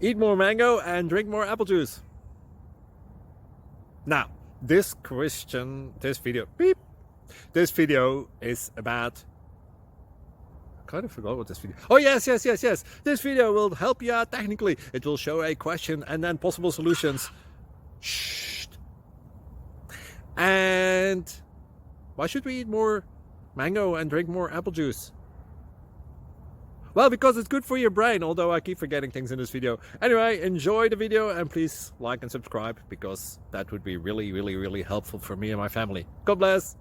Eat more mango and drink more apple juice. Now, this video is about, I kind of forgot what this video. Oh, yes. This video will help you out technically. It will show a question and then possible solutions. Shh. And why should we eat more mango and drink more apple juice? Well, because it's good for your brain, although I keep forgetting things in this video. Anyway, enjoy the video and please like and subscribe, because that would be really helpful for me and my family. God bless!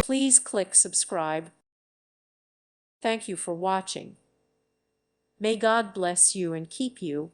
Please click subscribe. Thank you for watching. May God bless you and keep you.